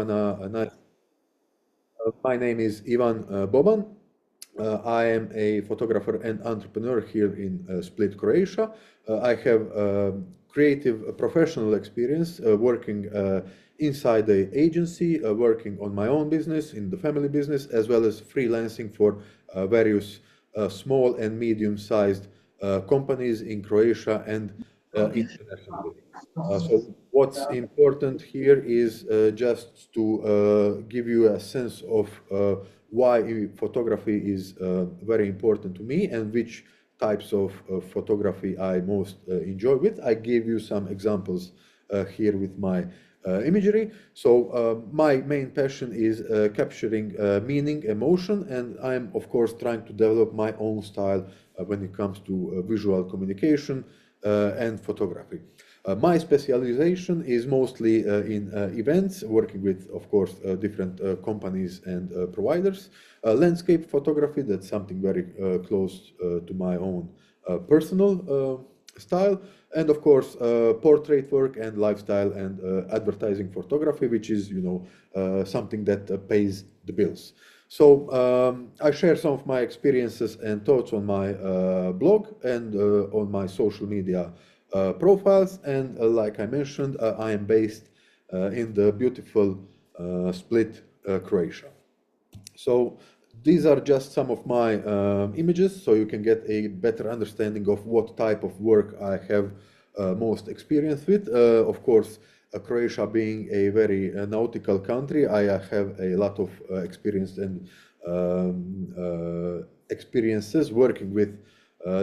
a nice. My name is Ivan Boban. I am a photographer and entrepreneur here in Split, Croatia. I have creative professional experience working inside the agency, working on my own business, in the family business, as well as freelancing for various small and medium-sized companies in Croatia and internationally. So what's important here is just to give you a sense of why photography is very important to me and which types of photography I most enjoy with. I gave you some examples here with my imagery. So my main passion is capturing meaning, emotion, and I'm of course trying to develop my own style when it comes to visual communication and photography. My specialization is mostly in events, working with, of course, different companies and providers. Landscape photography, that's something very close to my own personal style. And of course, portrait work and lifestyle and advertising photography, which is, something that pays the bills. So I share some of my experiences and thoughts on my blog and on my social media profiles, and like I mentioned, I am based in the beautiful Split, Croatia. So these are just some of my images, so you can get a better understanding of what type of work I have most experience with. Of course, Croatia being a very nautical country, I have a lot of experience and experiences working with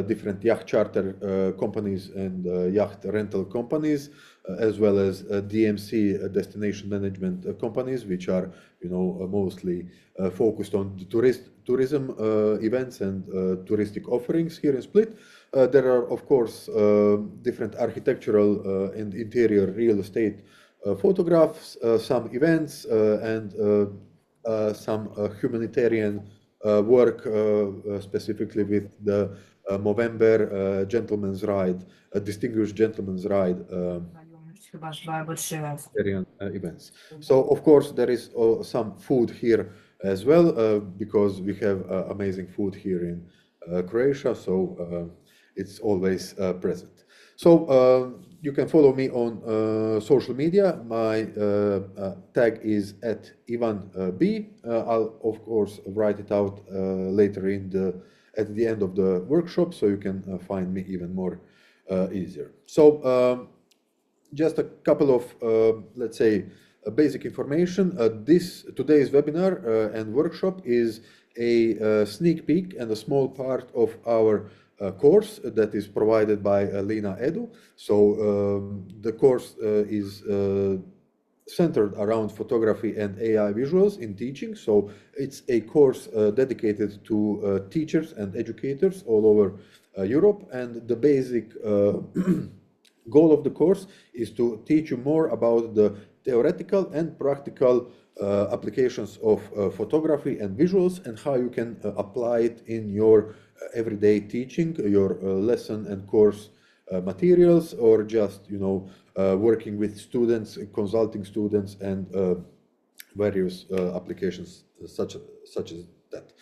different yacht charter companies and yacht rental companies, as well as DMC destination management companies, which are, mostly focused on the tourism events and touristic offerings here in Split. There are, of course, different architectural and interior real estate photographs, some events, and some humanitarian work, specifically with the Movember Gentleman's Ride, Distinguished Gentleman's Ride events. So, of course, there is some food here as well, because we have amazing food here in Croatia, so it's always present. So you can follow me on social media. My tag is at Ivan B. I'll of course write it out later at the end of the workshop, so you can find me even more easier. So just a couple of let's say basic information. Today's webinar and workshop is a sneak peek and a small part of our course that is provided by Lina Edu. So the course is centered around photography and AI visuals in teaching. So it's a course dedicated to teachers and educators all over Europe, and the basic goal of the course is to teach you more about the theoretical and practical applications of photography and visuals, and how you can apply it in your everyday teaching, your lesson and course materials, or just working with students, consulting students, and various applications such as that.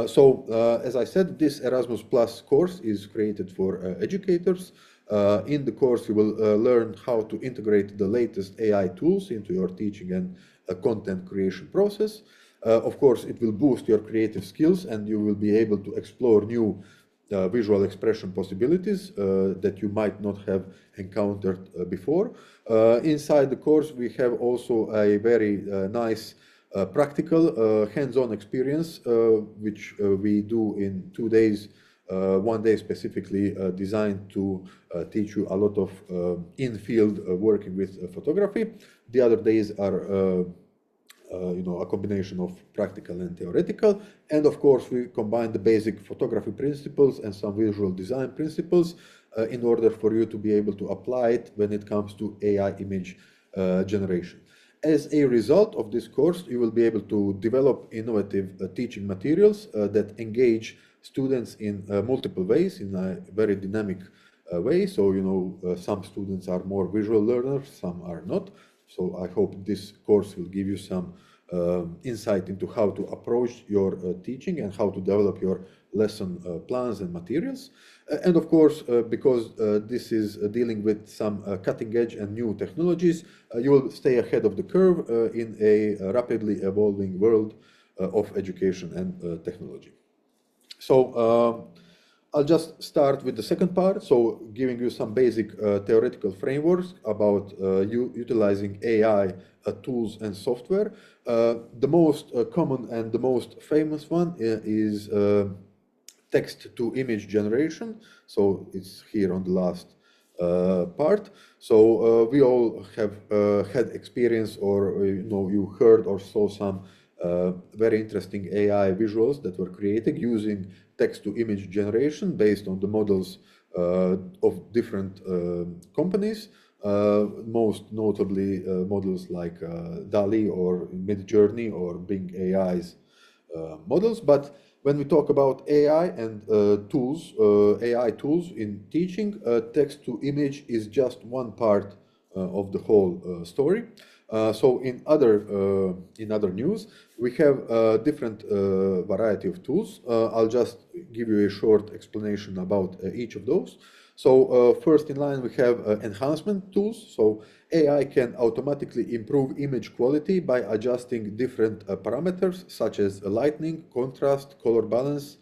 So as I said, this Erasmus Plus course is created for educators. In the course, you will learn how to integrate the latest AI tools into your teaching and content creation process. Of course, it will boost your creative skills, and you will be able to explore new visual expression possibilities that you might not have encountered before. Inside the course, we have also a very nice practical hands-on experience, which we do in 2 days. One day specifically designed to teach you a lot of in-field working with photography. The other days are a combination of practical and theoretical, and of course we combine the basic photography principles and some visual design principles in order for you to be able to apply it when it comes to AI image generation. As a result of this course, you will be able to develop innovative teaching materials that engage students in multiple ways, in a very dynamic way. So, some students are more visual learners, some are not. So I hope this course will give you some insight into how to approach your teaching and how to develop your lesson plans and materials. And of course, because this is dealing with some cutting edge and new technologies, you will stay ahead of the curve in a rapidly evolving world of education and technology. So I'll just start with the second part, so giving you some basic theoretical frameworks about utilizing AI tools and software. The most common and the most famous one is text-to-image generation. So it's here on the last part. So we all have had experience, or you heard or saw some very interesting AI visuals that were created using text-to-image generation based on the models of different companies. Most notably models like DALI or Midjourney or Bing AI's models. But when we talk about AI and AI tools in teaching, text-to-image is just one part of the whole story. So in other news, we have a different variety of tools. I'll just give you a short explanation about each of those. So first in line, we have enhancement tools. So AI can automatically improve image quality by adjusting different parameters such as lighting, contrast, color balance,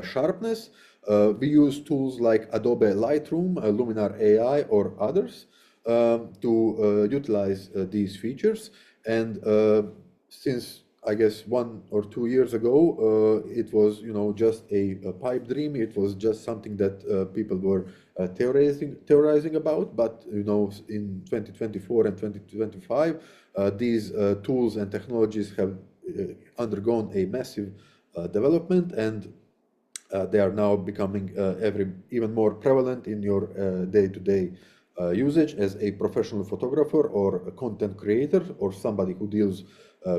sharpness. We use tools like Adobe Lightroom, Luminar AI, or others to utilize these features. And since I guess 1 or 2 years ago, it was just a pipe dream. It was just something that people were theorizing about. But in 2024 and 2025, these tools and technologies have undergone a massive development, and they are now becoming even more prevalent in your day-to-day usage as a professional photographer or a content creator or somebody who deals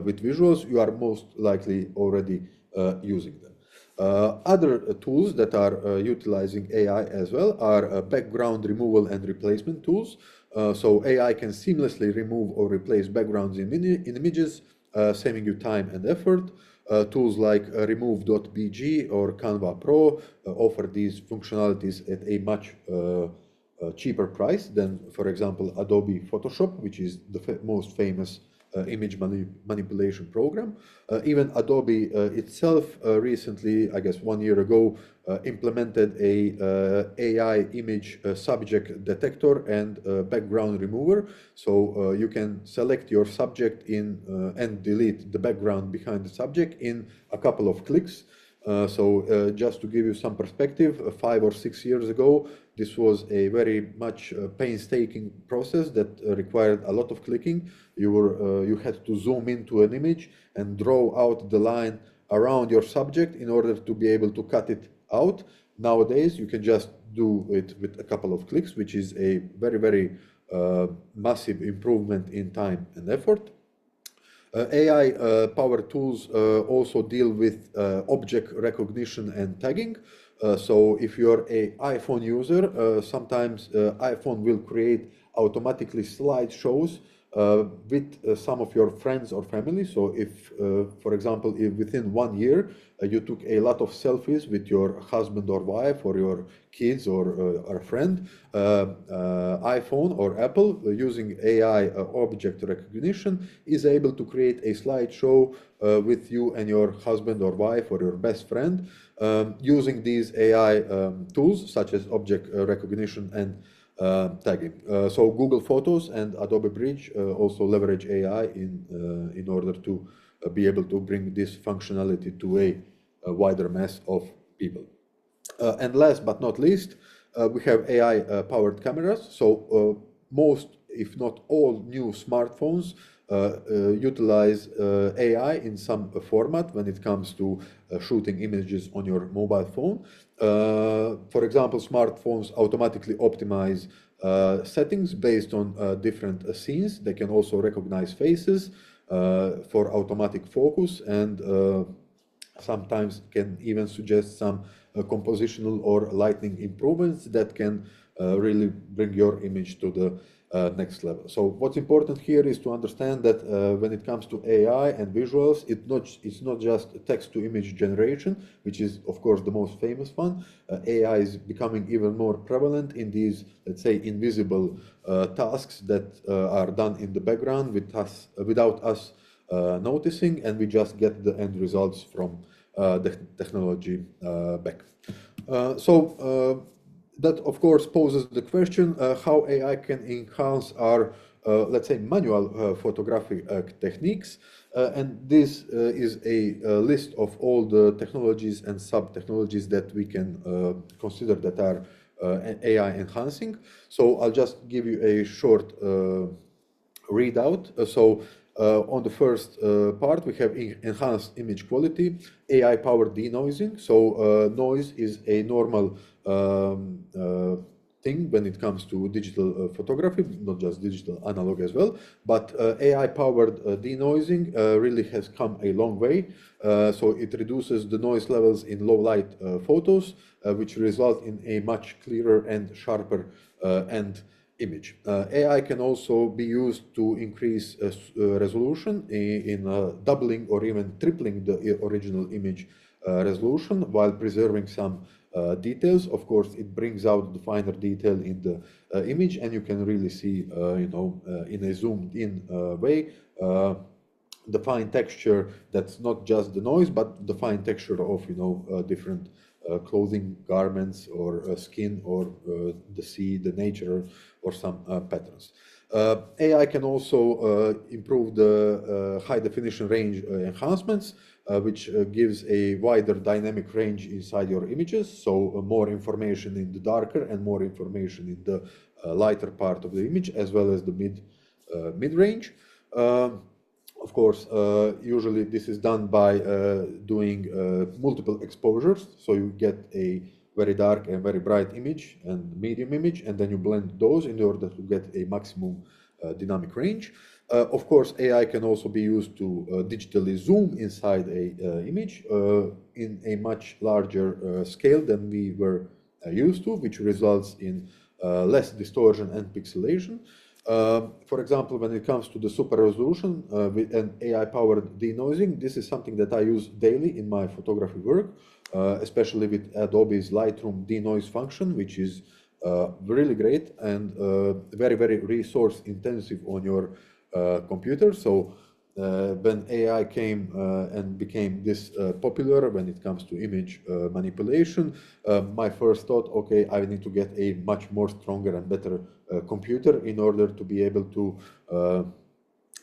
with visuals. You are most likely already using them. Other tools that are utilizing AI as well are background removal and replacement tools. So AI can seamlessly remove or replace backgrounds in images, saving you time and effort. Tools like remove.bg or Canva Pro offer these functionalities at a much cheaper price than, for example, Adobe Photoshop, which is the most famous image manipulation program. Even Adobe itself recently, I guess 1 year ago, implemented a AI image subject detector and background remover. So you can select your subject and delete the background behind the subject in a couple of clicks. So just to give you some perspective, 5 or 6 years ago, this was a very much painstaking process that required a lot of clicking. You had to zoom into an image and draw out the line around your subject in order to be able to cut it out. Nowadays, you can just do it with a couple of clicks, which is a very, very massive improvement in time and effort. AI powered tools also deal with object recognition and tagging. So if you're an iPhone user, sometimes iPhone will create automatically slideshows with some of your friends or family. So if, for example, if within 1 year you took a lot of selfies with your husband or wife or your kids or a friend, iPhone or Apple using AI object recognition is able to create a slideshow with you and your husband or wife or your best friend using these AI tools such as object recognition and tagging. So Google Photos and Adobe Bridge also leverage AI in order to be able to bring this functionality to a wider mass of people. And last but not least, we have AI powered cameras. So most, if not all, new smartphones utilize AI in some format when it comes to shooting images on your mobile phone. For example, smartphones automatically optimize settings based on different scenes. They can also recognize faces for automatic focus, and sometimes can even suggest some compositional or lighting improvements that can really bring your image to the next level. So what's important here is to understand that when it comes to AI and visuals, it's not just text-to-image generation, which is, of course, the most famous one. AI is becoming even more prevalent in these, let's say, invisible tasks that are done in the background without us noticing, and we just get the end results from the technology back. That, of course, poses the question how AI can enhance our, let's say, manual photography techniques. And this is a list of all the technologies and sub-technologies that we can consider that are AI enhancing. So I'll just give you a short readout. On the first part, we have enhanced image quality, AI-powered denoising. So noise is a normal thing when it comes to digital photography, not just digital, analog as well. But AI-powered denoising really has come a long way. So it reduces the noise levels in low-light photos, which result in a much clearer and sharper end image. AI can also be used to increase resolution in doubling or even tripling the original image resolution while preserving some details. Of course, it brings out the finer detail in the image, and you can really see, in a zoomed-in way, the fine texture that's not just the noise, but the fine texture of, different clothing, garments, or skin, or the sea, the nature, or some patterns. AI can also improve the high definition range enhancements, which gives a wider dynamic range inside your images. So more information in the darker and more information in the lighter part of the image, as well as the mid-range. Of course, usually this is done by doing multiple exposures. So you get a very dark and very bright image and medium image, and then you blend those in order to get a maximum dynamic range. Of course, AI can also be used to digitally zoom inside a image in a much larger scale than we were used to, which results in less distortion and pixelation. For example, when it comes to the super resolution with an AI-powered denoising, this is something that I use daily in my photography work, especially with Adobe's Lightroom denoise function, which is really great and very, very resource intensive on your computer. So when AI came and became this popular when it comes to image manipulation, my first thought, okay, I need to get a much more stronger and better computer in order to be able to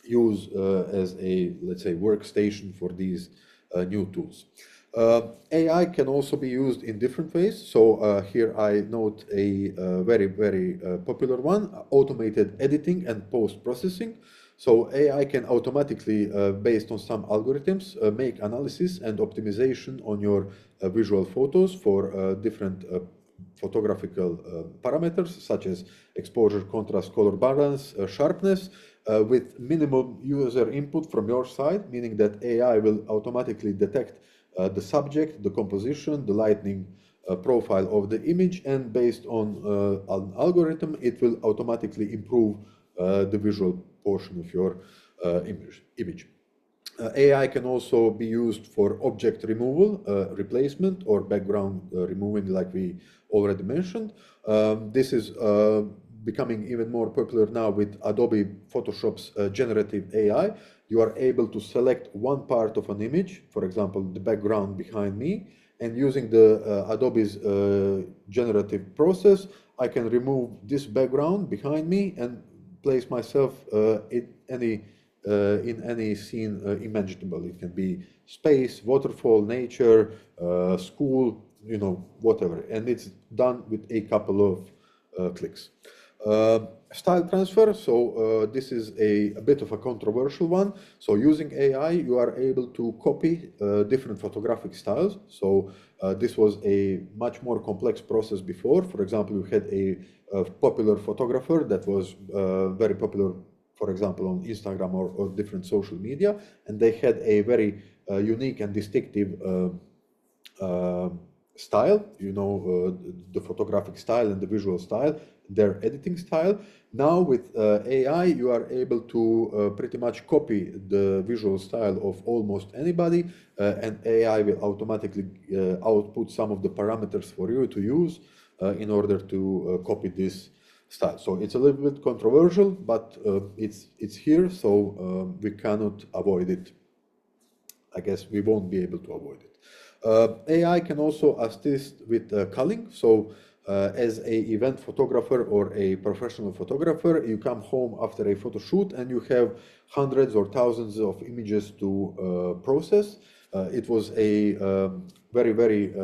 use as a, let's say, workstation for these new tools. AI can also be used in different ways. So here I note a very, very popular one, automated editing and post-processing. So AI can automatically, based on some algorithms, make analysis and optimization on your visual photos for different photographical parameters, such as exposure, contrast, color balance, sharpness, with minimum user input from your side, meaning that AI will automatically detect the subject, the composition, the lighting profile of the image, and based on an algorithm, it will automatically improve the visual portion of your image. AI can also be used for object removal, replacement, or background removing, like we already mentioned. This is becoming even more popular now with Adobe Photoshop's generative AI. You are able to select one part of an image, for example, the background behind me, and using the Adobe's generative process, I can remove this background behind me and place myself in any scene imaginable. It can be space, waterfall, nature, school, whatever. And it's done with a couple of clicks. Style transfer, so this is a bit of a controversial one. So using AI, you are able to copy different photographic styles. So this was a much more complex process before. For example, you had a popular photographer that was very popular, for example, on Instagram or different social media, and they had a very unique and distinctive style, the photographic style and the visual style, their editing style. Now with AI, you are able to pretty much copy the visual style of almost anybody, and AI will automatically output some of the parameters for you to use in order to copy this style. So it's a little bit controversial, but it's here, so we cannot avoid it. I guess we won't be able to avoid it. AI can also assist with culling. So as a event photographer or a professional photographer, you come home after a photo shoot and you have hundreds or thousands of images to process. It was a very, very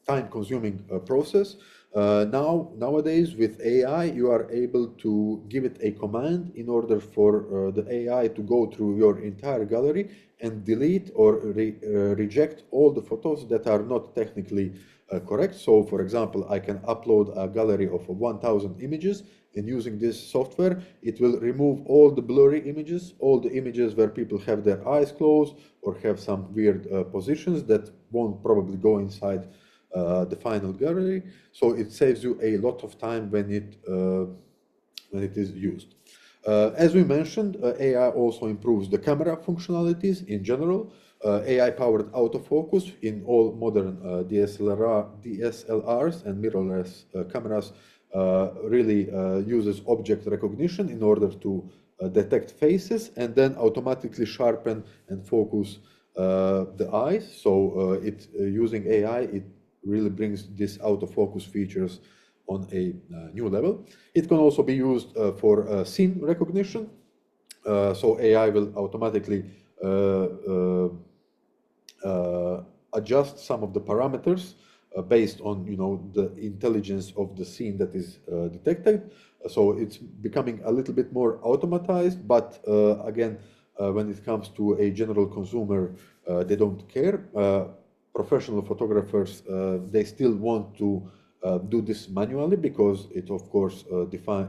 time-consuming process. Nowadays, with AI, you are able to give it a command in order for the AI to go through your entire gallery and delete or reject all the photos that are not technically correct. So, for example, I can upload a gallery of 1,000 images, and using this software, it will remove all the blurry images, all the images where people have their eyes closed or have some weird positions that won't probably go inside the final gallery. So it saves you a lot of time when it is used. As we mentioned, AI also improves the camera functionalities in general. AI-powered autofocus in all modern DSLRs and mirrorless cameras really uses object recognition in order to detect faces and then automatically sharpen and focus the eyes. So using AI, it really brings this autofocus features on a new level. It can also be used for scene recognition. So AI will automatically adjust some of the parameters based on the intelligence of the scene that is detected. So it's becoming a little bit more automatized, but again, when it comes to a general consumer, they don't care. Professional photographers, they still want to do this manually because it, of course,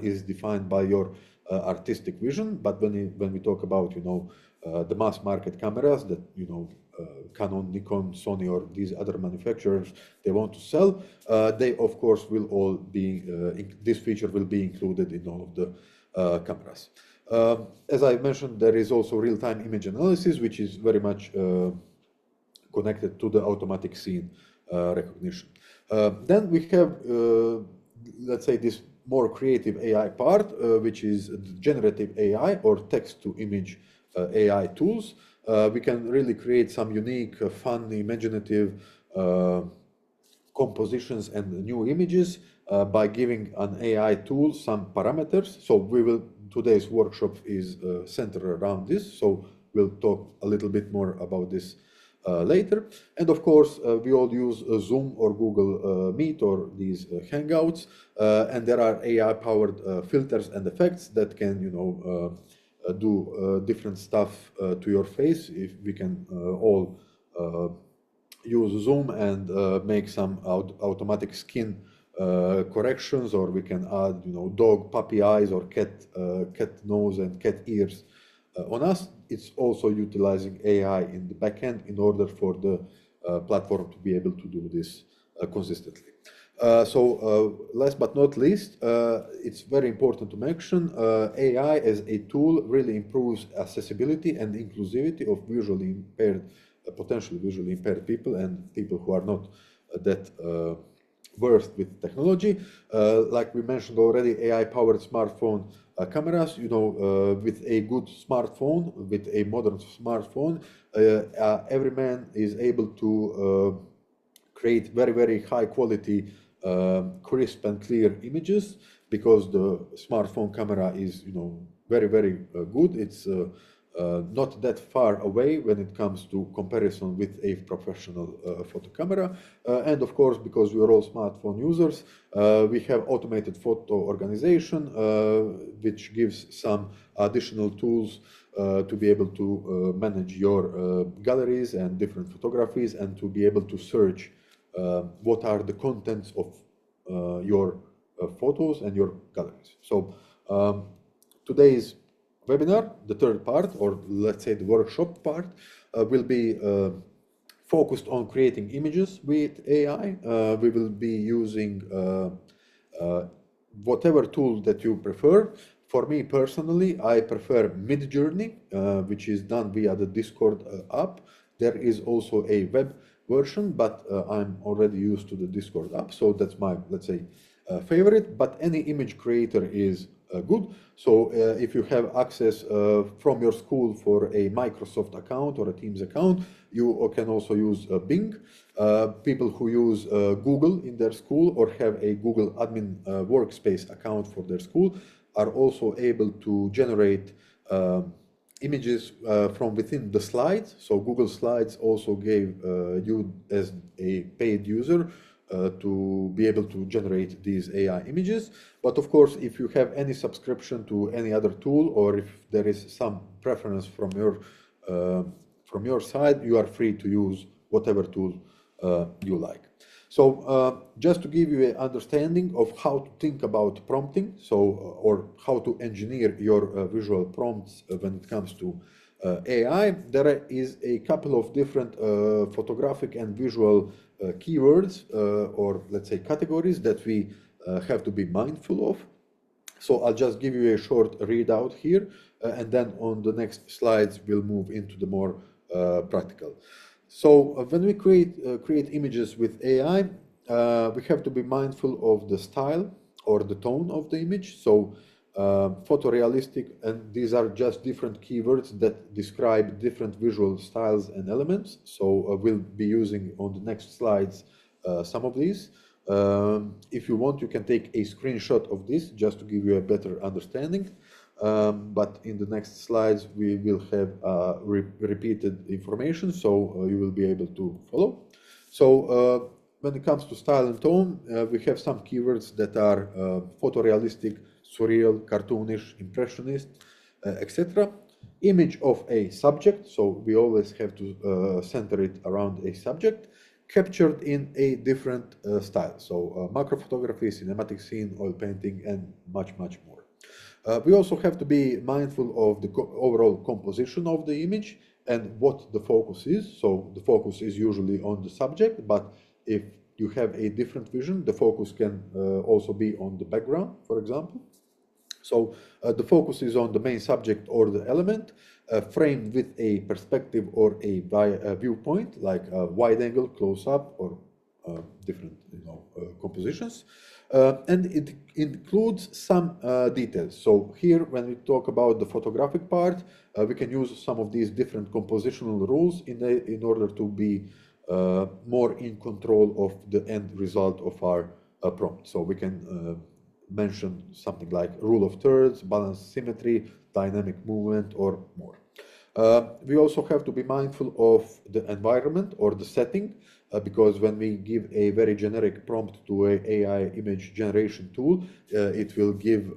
is defined by your artistic vision. But when we talk about, the mass market cameras that, Canon, Nikon, Sony, or these other manufacturers, they want to sell, they, of course, will all be, this feature will be included in all of the cameras. As I mentioned, there is also real-time image analysis, which is very much connected to the automatic scene recognition. Then we have, let's say, this more creative AI part, which is generative AI or text-to-image AI tools. We can really create some unique, fun, imaginative compositions and new images by giving an AI tool some parameters. So today's workshop is centered around this. So we'll talk a little bit more about this later. And of course, we all use Zoom or Google Meet or these Hangouts, and there are AI-powered filters and effects that can, do different stuff to your face. If we can all use Zoom and make some automatic skin corrections, or we can add, dog puppy eyes or cat nose and cat ears on us. It's also utilizing AI in the backend in order for the platform to be able to do this consistently. Last but not least, it's very important to mention AI as a tool really improves accessibility and inclusivity of visually impaired, potentially visually impaired people and people who are not that versed with technology. Like we mentioned already, AI-powered smartphone cameras, with a good smartphone, with a modern smartphone, every man is able to create very, very high quality, crisp and clear images because the smartphone camera is, very, very good. It's not that far away when it comes to comparison with a professional photo camera. And of course, because we are all smartphone users, we have automated photo organization, which gives some additional tools to be able to manage your galleries and different photographies and to be able to search what are the contents of your photos and your galleries. So today's webinar, the third part, or let's say the workshop part, will be focused on creating images with AI. We will be using whatever tool that you prefer. For me personally, I prefer Midjourney, which is done via the Discord app. There is also a web version, but I'm already used to the Discord app, so that's my, let's say, favorite. But any image creator is good. So if you have access from your school for a Microsoft account or a Teams account, you can also use Bing. People who use Google in their school or have a Google admin workspace account for their school are also able to generate images from within the slides. So Google Slides also gave you as a paid user to be able to generate these AI images. But of course, if you have any subscription to any other tool, or if there is some preference from your side, you are free to use whatever tool you like. So just to give you an understanding of how to think about prompting, or how to engineer your visual prompts when it comes to AI, there is a couple of different photographic and visual keywords, or let's say categories, that we have to be mindful of. So I'll just give you a short readout here, and then on the next slides we'll move into the more practical. So when we create images with AI, we have to be mindful of the style or the tone of the image. So photorealistic, and these are just different keywords that describe different visual styles and elements. So we'll be using on the next slides some of these. If you want, you can take a screenshot of this just to give you a better understanding. But in the next slides, we will have repeated information, so you will be able to follow. So when it comes to style and tone, we have some keywords that are photorealistic, surreal, cartoonish, impressionist, etc. Image of a subject, so we always have to center it around a subject, captured in a different style. So macro photography, cinematic scene, oil painting, and much, much more. We also have to be mindful of the overall composition of the image and what the focus is. So the focus is usually on the subject, but if you have a different vision, the focus can also be on the background, for example. So the focus is on the main subject or the element, framed with a perspective or a viewpoint, like a wide angle, close up, or different compositions. And it includes some details. So here, when we talk about the photographic part, we can use some of these different compositional rules in order to be more in control of the end result of our prompt. So we can mention something like rule of thirds, balanced symmetry, dynamic movement, or more. We also have to be mindful of the environment or the setting, because when we give a very generic prompt to an AI image generation tool, it will give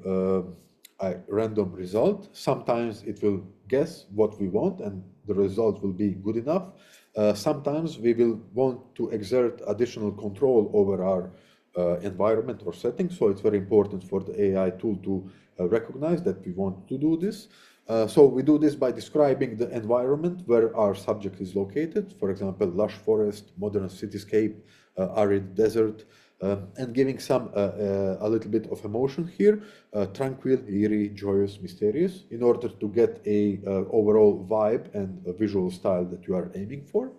a random result. Sometimes it will guess what we want and the result will be good enough. Sometimes we will want to exert additional control over our environment or setting, so it's very important for the AI tool to recognize that we want to do this. So we do this by describing the environment where our subject is located, for example, lush forest, modern cityscape, arid desert, and giving a little bit of emotion here, tranquil, eerie, joyous, mysterious, in order to get a overall vibe and a visual style that you are aiming for.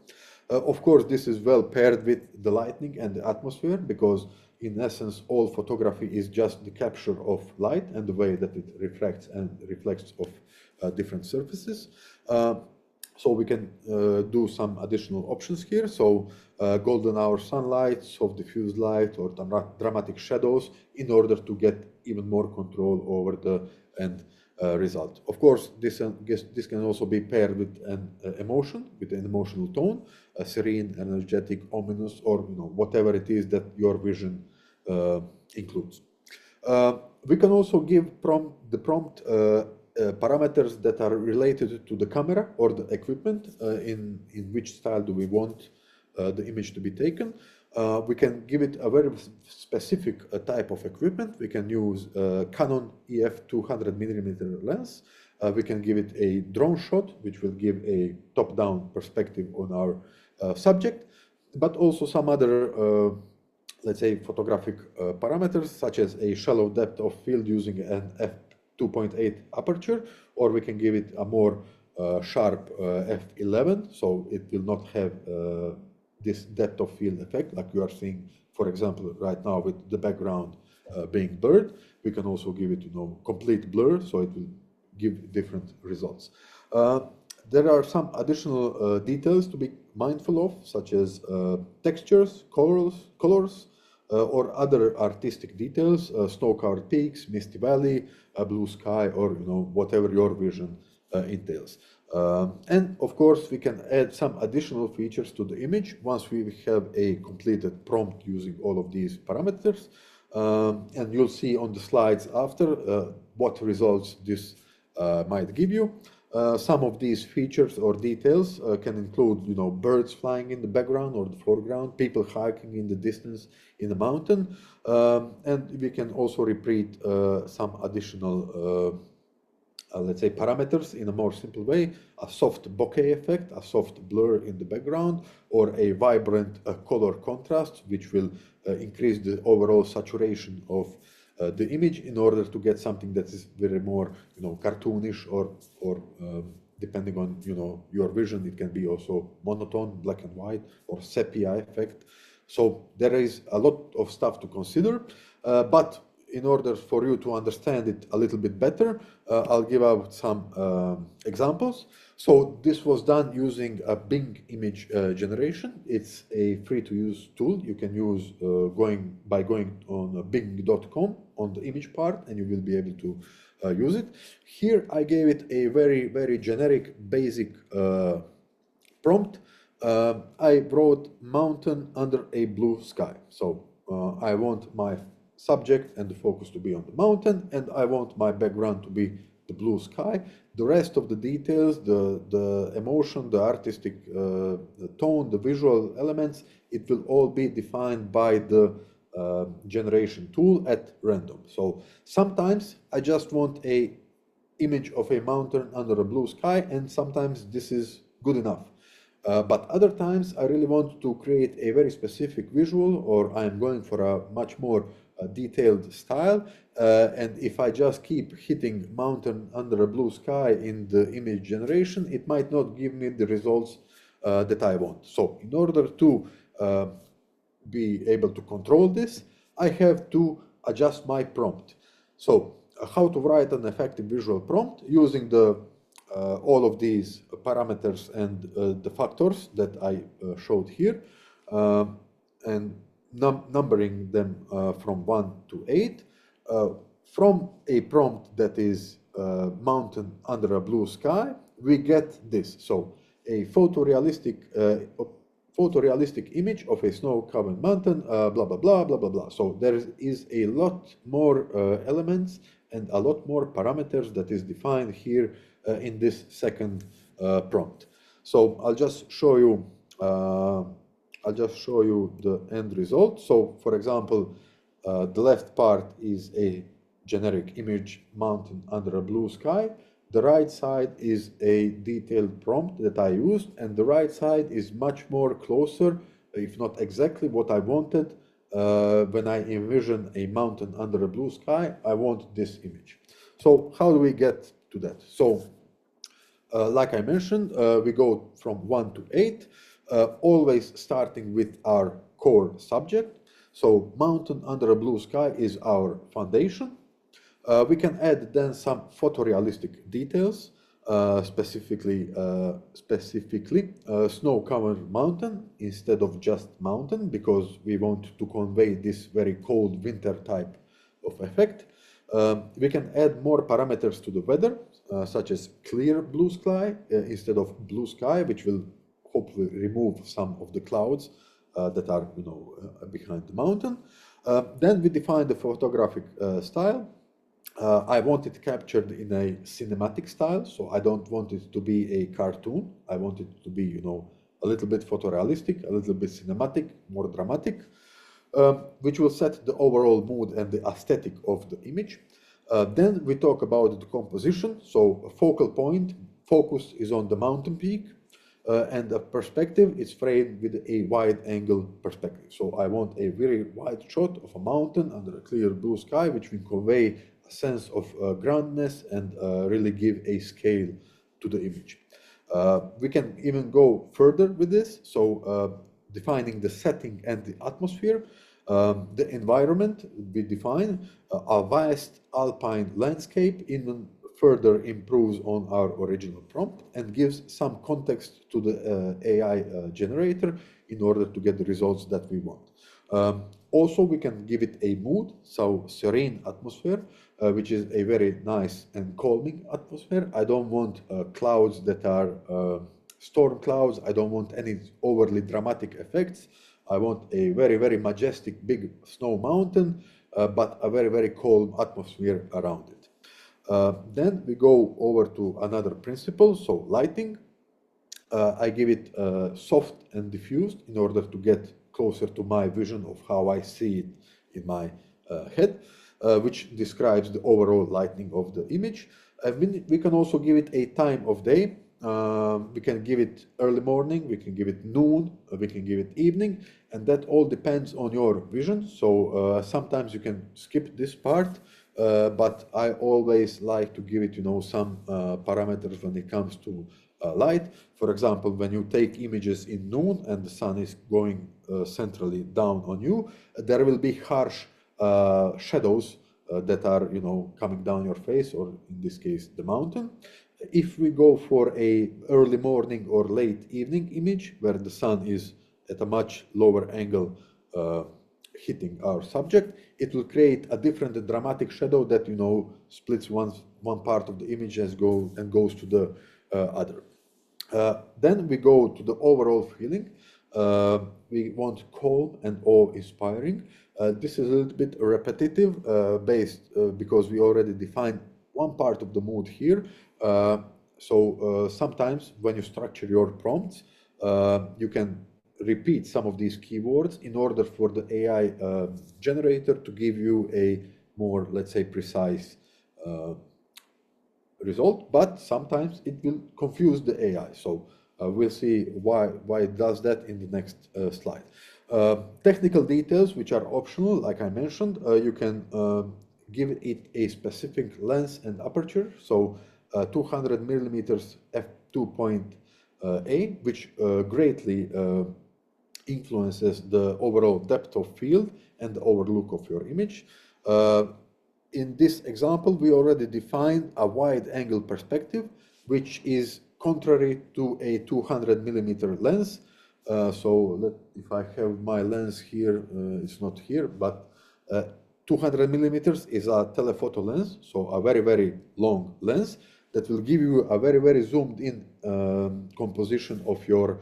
Of course, this is well paired with the lighting and the atmosphere, because in essence, all photography is just the capture of light and the way that it refracts and reflects of different surfaces. So we can do some additional options here. So golden hour sunlight, soft diffuse light, or dramatic shadows, in order to get even more control over the end result. Of course, this can also be paired with an emotion, with an emotional tone, serene, energetic, ominous, or whatever it is that your vision includes. We can also give the prompt parameters that are related to the camera or the equipment, in which style do we want the image to be taken. We can give it a very specific type of equipment. We can use Canon EF 200mm lens, We can give it a drone shot, which will give a top-down perspective on our subject, but also some other, let's say, photographic parameters, such as a shallow depth of field using an f2.8 aperture, or we can give it a more sharp f11, so it will not have this depth of field effect like you are seeing, for example, right now with the background being blurred. We can also give it, complete blur, so it will give different results. There are some additional details to be mindful of, such as textures, colors, or other artistic details, snow-covered peaks, misty valley, a blue sky, or whatever your vision entails. And of course, we can add some additional features to the image once we have a completed prompt using all of these parameters. And you'll see on the slides after what results this might give you. Some of these features or details can include, birds flying in the background or the foreground, people hiking in the distance in the mountain, and we can also repeat some additional let's say, parameters in a more simple way, a soft bokeh effect, a soft blur in the background, or a vibrant color contrast, which will increase the overall saturation of the image in order to get something that is very more, cartoonish, or depending on, your vision, it can be also monotone, black and white, or sepia effect. So there is a lot of stuff to consider, but in order for you to understand it a little bit better, I'll give out some examples. So this was done using a Bing image generation. It's a free-to-use tool you can use by going on bing.com on the image part, and you will be able to use it. Here I gave it a very, very generic, basic prompt. I wrote mountain under a blue sky. So I want my subject and the focus to be on the mountain, and I want my background to be the blue sky. The rest of the details, the emotion, the artistic the tone, the visual elements, it will all be defined by the generation tool at random. So sometimes I just want a image of a mountain under a blue sky, and sometimes this is good enough. But other times I really want to create a very specific visual, or I'm going for a much more detailed style, and if I just keep hitting mountain under a blue sky in the image generation, it might not give me the results that I want. So in order to be able to control this, I have to adjust my prompt. So how to write an effective visual prompt using the all of these parameters and the factors that I showed here, and numbering them from 1 to 8, from a prompt that is mountain under a blue sky, we get this. So a photorealistic image of a snow-covered mountain, blah, blah, blah, blah, blah, blah. So there is a lot more elements and a lot more parameters that is defined here in this second prompt. So I'll just show you the end result. So for example, the left part is a generic image mountain under a blue sky. The right side is a detailed prompt that I used, and the right side is much more closer, if not exactly what I wanted. When I envision a mountain under a blue sky, I want this image. So how do we get to that? So like I mentioned, we go from 1 to 8, always starting with our core subject. So mountain under a blue sky is our foundation. We can add then some photorealistic details, specifically snow-covered mountain instead of just mountain, because we want to convey this very cold winter type of effect. We can add more parameters to the weather, such as clear blue sky instead of blue sky, which will hopefully remove some of the clouds that are behind the mountain. Then we define the photographic style. I want it captured in a cinematic style, so I don't want it to be a cartoon. I want it to be, a little bit photorealistic, a little bit cinematic, more dramatic, which will set the overall mood and the aesthetic of the image. Then we talk about the composition. So a focal point, focus is on the mountain peak, and the perspective is framed with a wide angle perspective. So I want a very wide shot of a mountain under a clear blue sky, which will convey a sense of grandness and really give a scale to the image. We can even go further with this. So defining the setting and the atmosphere. The environment we define a vast alpine landscape even further improves on our original prompt and gives some context to the AI generator in order to get the results that we want. Also, we can give it a mood, so serene atmosphere, which is a very nice and calming atmosphere. I don't want clouds that are storm clouds. I don't want any overly dramatic effects. I want a very, very majestic big snow mountain, but a very, very calm atmosphere around it. Then we go over to another principle, so lighting. I give it soft and diffused in order to get closer to my vision of how I see it in my head, which describes the overall lighting of the image. We can also give it a time of day. We can give it early morning, we can give it noon, we can give it evening, and that all depends on your vision. So sometimes you can skip this part, but I always like to give it, some parameters when it comes to light. For example, when you take images in noon and the sun is going centrally down on you, there will be harsh shadows that are, coming down your face, or in this case, the mountain. If we go for a early morning or late evening image where the sun is at a much lower angle hitting our subject, it will create a different dramatic shadow that splits one part of the image and goes to the other. Then we go to the overall feeling. We want calm and awe-inspiring. This is a little bit repetitive because we already defined one part of the mood here. So sometimes when you structure your prompts, you can repeat some of these keywords in order for the AI generator to give you a more, let's say, precise result, but sometimes it will confuse the AI. So we'll see why it does that in the next slide. Technical details, which are optional, like I mentioned, you can give it a specific lens and aperture. So 200 millimeters f2.8, which greatly influences the overall depth of field and the overlook of your image. In this example, we already defined a wide angle perspective, which is contrary to a 200 millimeter lens. If I have my lens here, it's not here, but 200 millimeters is a telephoto lens, so a very, very long lens that will give you a very, very zoomed in composition of your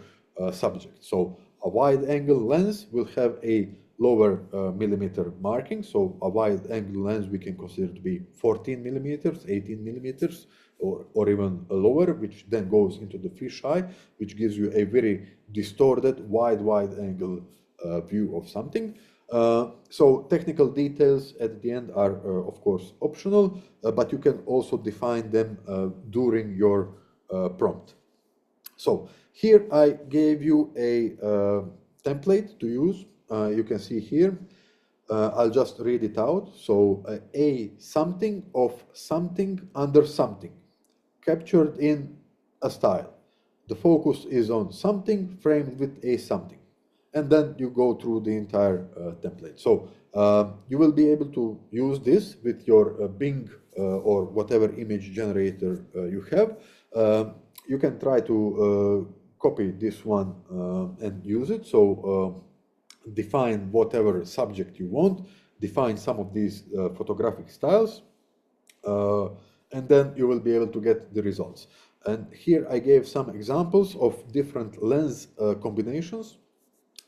subject. So a wide angle lens will have a lower millimeter marking. So a wide angle lens we can consider to be 14 millimeters, 18 millimeters, or even lower, which then goes into the fisheye, which gives you a very distorted, wide angle view of something. So technical details at the end are, of course, optional, but you can also define them during your prompt. So here I gave you a template to use. You can see here. I'll just read it out. So a something of something under something, captured in a style. The focus is on something framed with a something. And then you go through the entire template. So you will be able to use this with your Bing or whatever image generator you have. You can try to copy this one and use it. So define whatever subject you want, define some of these photographic styles, and then you will be able to get the results. And here I gave some examples of different lens combinations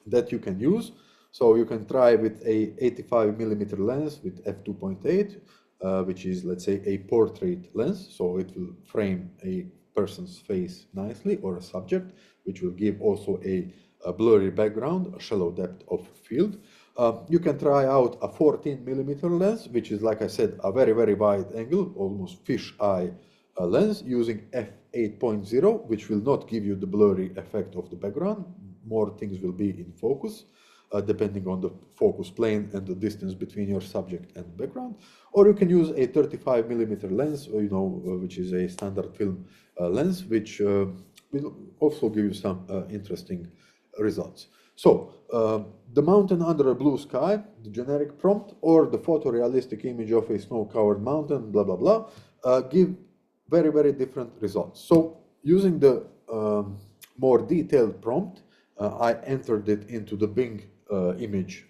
that you can use. So you can try with a 85 millimeter lens with f2.8, which is, let's say, a portrait lens. So it will frame a person's face nicely, or a subject, which will give also a blurry background, a shallow depth of field. You can try out a 14mm lens, which is, like I said, a very, very wide angle, almost fish eye lens, using f8.0, which will not give you the blurry effect of the background. More things will be in focus, depending on the focus plane and the distance between your subject and background. Or you can use a 35mm lens, which is a standard film lens, which will also give you some interesting results. So, the mountain under a blue sky, the generic prompt, or the photorealistic image of a snow-covered mountain, blah, blah, blah, give very, very different results. So, using the more detailed prompt, I entered it into the Bing image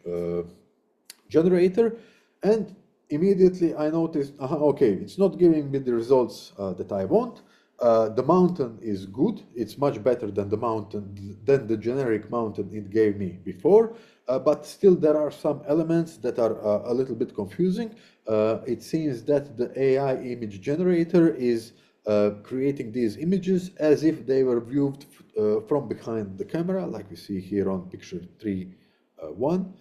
generator, and immediately I noticed, okay, it's not giving me the results that I want. The mountain is good. It's much better than the generic mountain it gave me before. But still, there are some elements that are a little bit confusing. It seems that the AI image generator is creating these images as if they were viewed from behind the camera, like we see here on picture 3.1,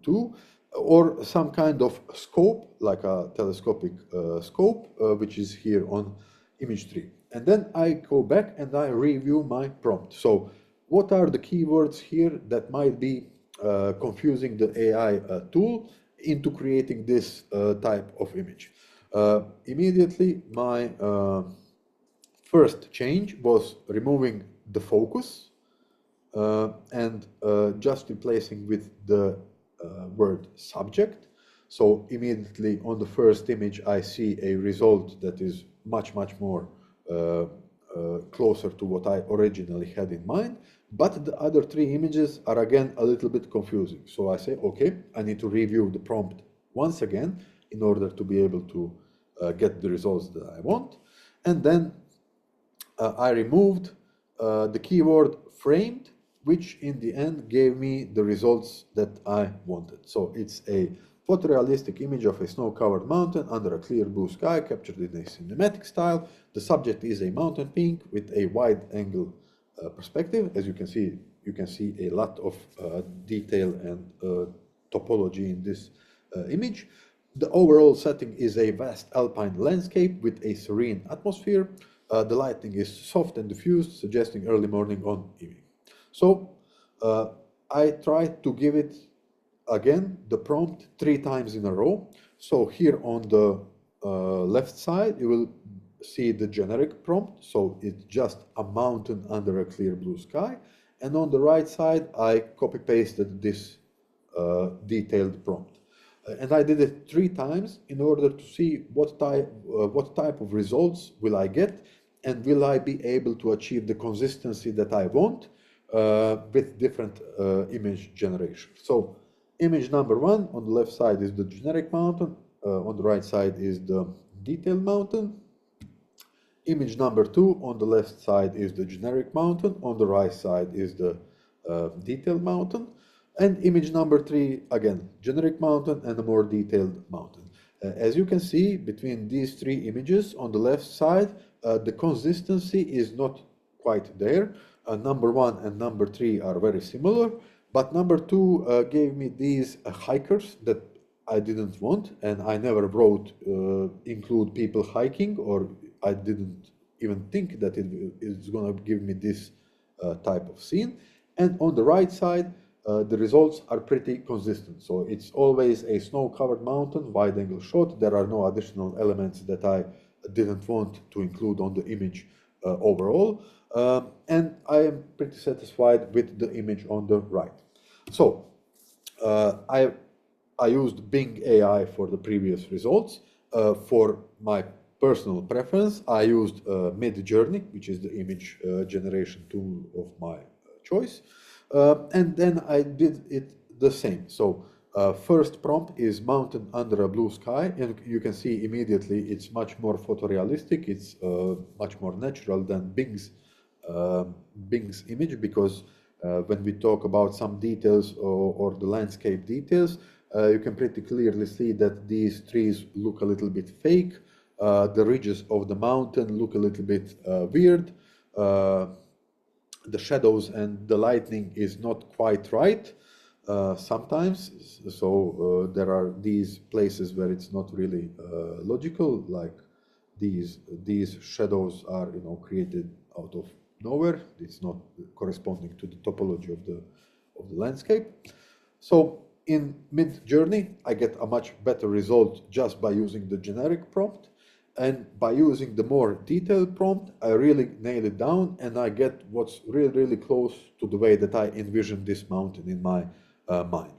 2, or some kind of scope, like a telescopic scope, which is here on image 3. And then I go back and I review my prompt. So what are the keywords here that might be confusing the AI tool into creating this type of image? Immediately, my first change was removing the focus and just replacing with the word subject. So immediately on the first image, I see a result that is much, much more closer to what I originally had in mind. But the other three images are again a little bit confusing. So I say, okay, I need to review the prompt once again in order to be able to get the results that I want. And then I removed the keyword framed, which in the end gave me the results that I wanted. So it's a photorealistic image of a snow-covered mountain under a clear blue sky captured in a cinematic style. The subject is a mountain peak with a wide-angle perspective. As you can see a lot of detail and topology in this image. The overall setting is a vast alpine landscape with a serene atmosphere. The lighting is soft and diffused, suggesting early morning on evening. So I tried to give it again the prompt 3 times in a row. So here on the left side, you will see the generic prompt. So it's just a mountain under a clear blue sky. And on the right side, I copy pasted this detailed prompt. And I did it 3 times in order to see what type of results will I get, and will I be able to achieve the consistency that I want with different image generation. So image number 1 on the left side is the generic mountain, on the right side is the detailed mountain. Image number 2 on the left side is the generic mountain, on the right side is the detailed mountain. And image number 3, again, generic mountain and a more detailed mountain. As you can see, between these 3 images on the left side, the consistency is not quite there. Number 1 and number 3 are very similar, but number 2 gave me these hikers that I didn't want, and I never wrote include people hiking, or I didn't even think that it is going to give me this type of scene. And on the right side, the results are pretty consistent. So it's always a snow-covered mountain, wide-angle shot. There are no additional elements that I didn't want to include on the image overall. And I am pretty satisfied with the image on the right. So I used Bing AI for the previous results. For my personal preference, I used Midjourney, which is the image generation tool of my choice. And then I did it the same. So first prompt is mountain under a blue sky, and you can see immediately it's much more photorealistic. It's much more natural than Bing's image, because when we talk about some details or the landscape details, you can pretty clearly see that these trees look a little bit fake. The ridges of the mountain look a little bit weird. The shadows and the lighting is not quite right. sometimes. So there are these places where it's not really logical, like these shadows are created out of nowhere. It's not corresponding to the topology of the landscape. So in mid-journey, I get a much better result just by using the generic prompt. And by using the more detailed prompt, I really nail it down and I get what's really, really close to the way that I envision this mountain in my mind.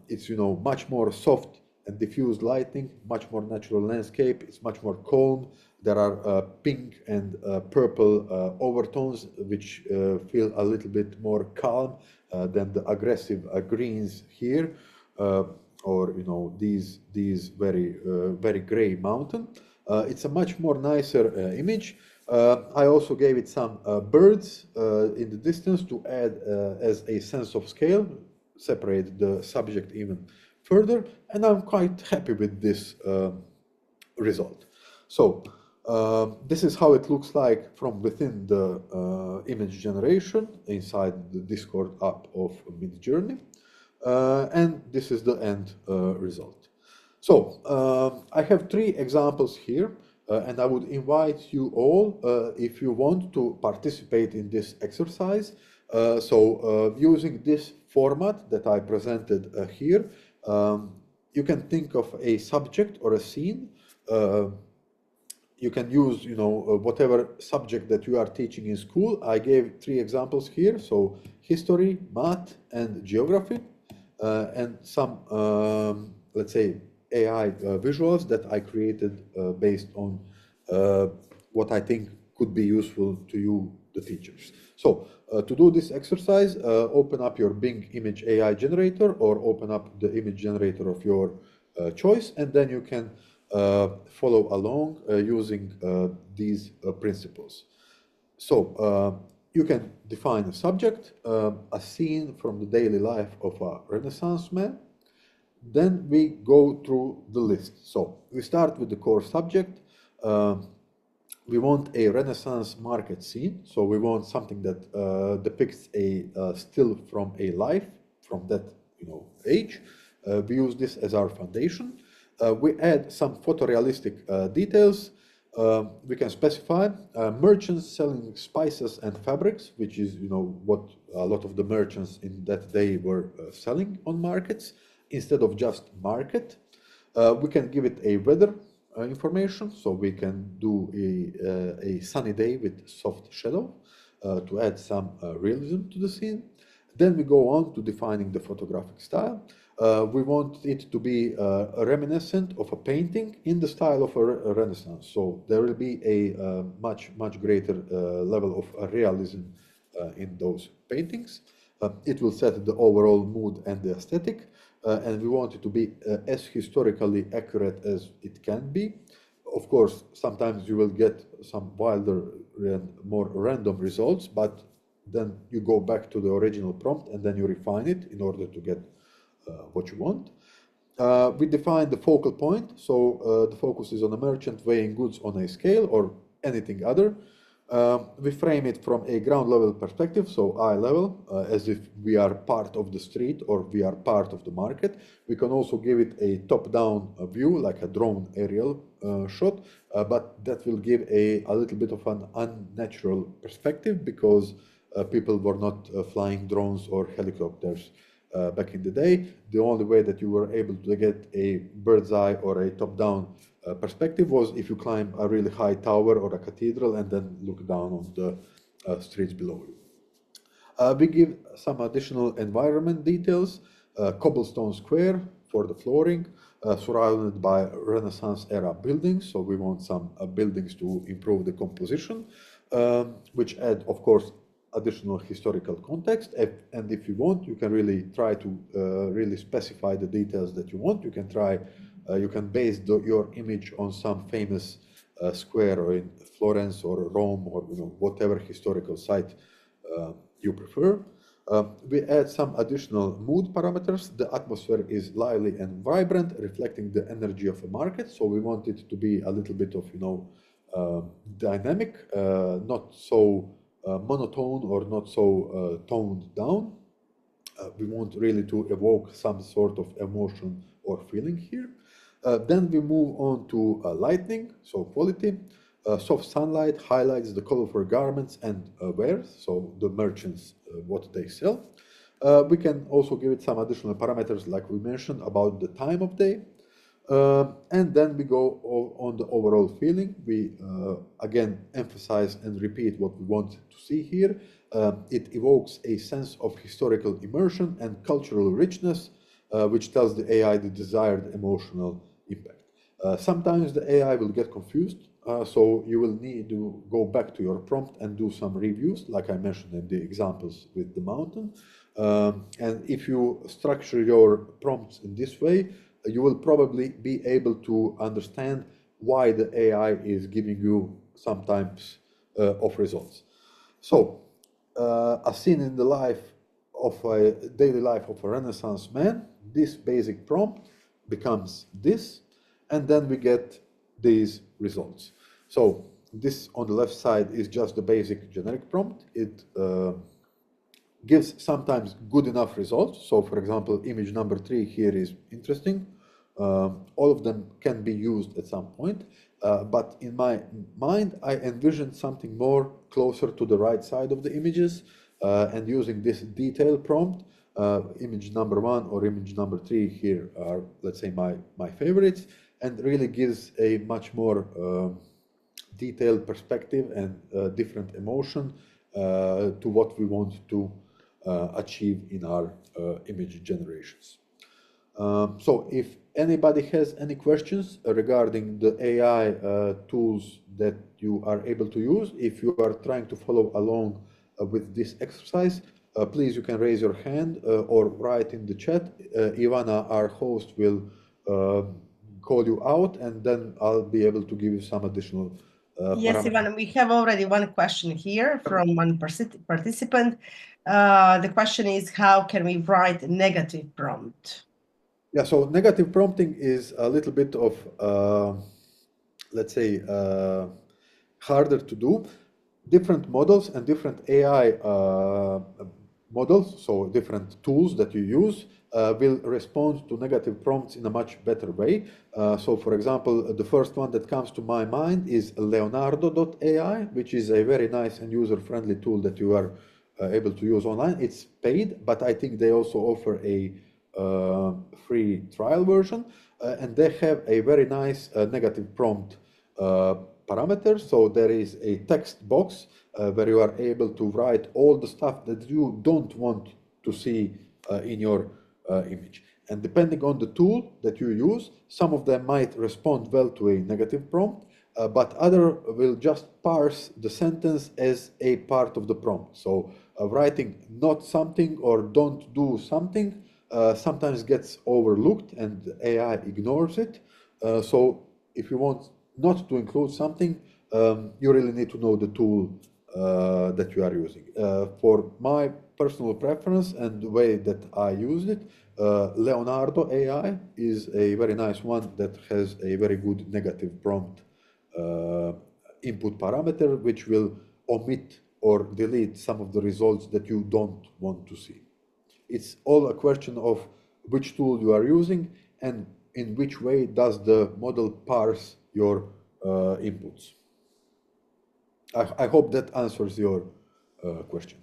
It's, much more soft and diffused lighting, much more natural landscape. It's much more calm. There are pink and purple overtones, which feel a little bit more calm than the aggressive greens here, or these very gray mountain. It's a much more nicer image. I also gave it some birds in the distance to add as a sense of scale, separate the subject even further, and I'm quite happy with this result. So this is how it looks like from within the image generation inside the Discord app of Midjourney, and this is the end result. So I have 3 examples here, and I would invite you all, if you want, to participate in this exercise. Using this format that I presented here, you can think of a subject or a scene. You can use, whatever subject that you are teaching in school. I gave 3 examples here, so history, math, and geography, and some, let's say, AI visuals that I created based on what I think could be useful to you, the teachers. So to do this exercise, open up your Bing image AI generator or open up the image generator of your choice, and then you can follow along using these principles. So you can define a subject, a scene from the daily life of a Renaissance man. Then we go through the list. So we start with the core subject. We want a Renaissance market scene. So we want something that depicts a still from a life from that age. We use this as our foundation. We add some photorealistic details. We can specify merchants selling spices and fabrics, which is what a lot of the merchants in that day were selling on markets, instead of just market. We can give it a weather information, so we can do a sunny day with soft shadow to add some realism to the scene. Then we go on to defining the photographic style. We want it to be reminiscent of a painting in the style of a Renaissance. So there will be a much greater level of realism in those paintings. It will set the overall mood and the aesthetic, and we want it to be as historically accurate as it can be. Of course, sometimes you will get some wilder and more random results, but then you go back to the original prompt and then you refine it in order to get what you want. We define the focal point, so the focus is on a merchant weighing goods on a scale or anything other. We frame it from a ground level perspective, so eye level, as if we are part of the street or we are part of the market. We can also give it a top-down view, like a drone aerial shot, but that will give a little bit of an unnatural perspective because people were not flying drones or helicopters back in the day. The only way that you were able to get a bird's eye or a top-down perspective was if you climb a really high tower or a cathedral and then look down on the streets below you. We give some additional environment details, cobblestone square for the flooring, surrounded by Renaissance era buildings. So we want some buildings to improve the composition, which add, of course, additional historical context. And if you want, you can really try to really specify the details that you want. You can try, you can base your image on some famous square or in Florence or Rome or whatever historical site you prefer. We add some additional mood parameters. The atmosphere is lively and vibrant, reflecting the energy of a market. So we want it to be a little bit of dynamic, not so monotone or not so toned down. we want really to evoke some sort of emotion or feeling here. Then we move on to lighting, so quality. Soft sunlight highlights the colorful garments and wares, so the merchants, what they sell. We can also give it some additional parameters like we mentioned about the time of day. And then we go on the overall feeling. We again emphasize and repeat what we want to see here. It evokes a sense of historical immersion and cultural richness, which tells the AI the desired emotional impact. Sometimes the AI will get confused, so you will need to go back to your prompt and do some reviews, like I mentioned in the examples with the mountain. And if you structure your prompts in this way, you will probably be able to understand why the AI is giving you sometimes of results. So, as seen in the life of a daily life of a Renaissance man, this basic prompt becomes this, and then we get these results. So this on the left side is just the basic generic prompt. It gives sometimes good enough results. So for example, image number 3 here is interesting. All of them can be used at some point, but in my mind, I envisioned something more closer to the right side of the images, and using this detail prompt, image number 1 or image number 3 here are, let's say, my favorites, and really gives a much more detailed perspective and different emotion to what we want to achieve in our image generations. So if anybody has any questions regarding the AI tools that you are able to use, if you are trying to follow along with this exercise, please you can raise your hand or write in the chat. Ivana, our host, will call you out, and then I'll be able to give you some additional Yes, parameters. Ivan, we have already one question here from one participant. The question is, how can we write a negative prompt? Yeah, so negative prompting is a little bit of, let's say, harder to do. Different models and different AI models, so different tools that you use, will respond to negative prompts in a much better way. So for example, the first one that comes to my mind is Leonardo.ai, which is a very nice and user-friendly tool that you are able to use online. It's paid, but I think they also offer a free trial version, and they have a very nice negative prompt parameter. So there is a text box where you are able to write all the stuff that you don't want to see in your image. And depending on the tool that you use, some of them might respond well to a negative prompt, but other will just parse the sentence as a part of the prompt. So writing not something or don't do something sometimes gets overlooked and AI ignores it. So if you want not to include something, you really need to know the tool that you are using. For my personal preference and the way that I use it, Leonardo AI is a very nice one that has a very good negative prompt input parameter, which will omit or delete some of the results that you don't want to see. It's all a question of which tool you are using and in which way does the model parse your inputs. I hope that answers your question.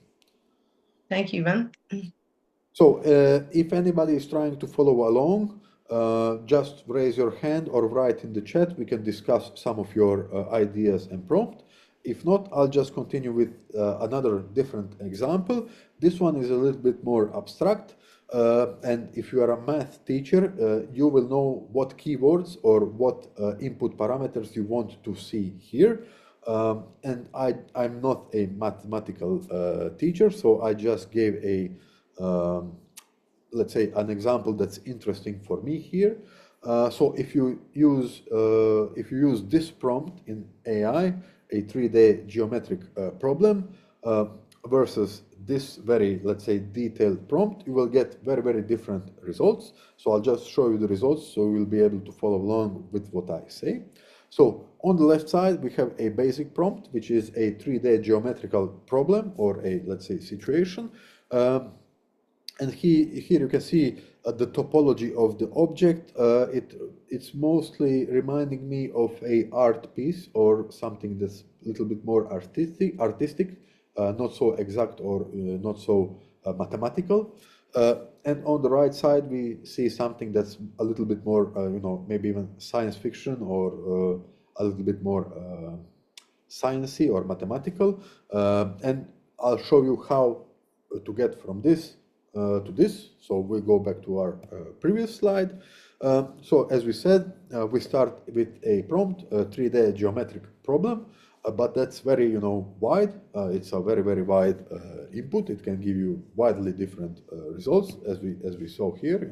Thank you, Ivan. So if anybody is trying to follow along, just raise your hand or write in the chat. We can discuss some of your ideas and prompt. If not, I'll just continue with another different example. This one is a little bit more abstract. And if you are a math teacher, you will know what keywords or what input parameters you want to see here. And I'm not a mathematical teacher, so I just gave a, let's say, an example that's interesting for me here. So if you use this prompt in AI, a 3D geometric problem, versus this very, let's say, detailed prompt, you will get very, very different results. So I'll just show you the results so you'll be able to follow along with what I say. So on the left side, we have a basic prompt, which is a 3D geometrical problem or a, let's say, situation. And here you can see the topology of the object. It's mostly reminding me of a art piece or something that's a little bit more artistic, not so exact or not so mathematical. And on the right side, we see something that's a little bit more, maybe even science fiction or a little bit more sciencey or mathematical. And I'll show you how to get from this to this. So we go back to our previous slide. So as we said, we start with a prompt, a 3D geometric problem, but that's very, wide. It's a very, very wide input. It can give you widely different results, as we saw here.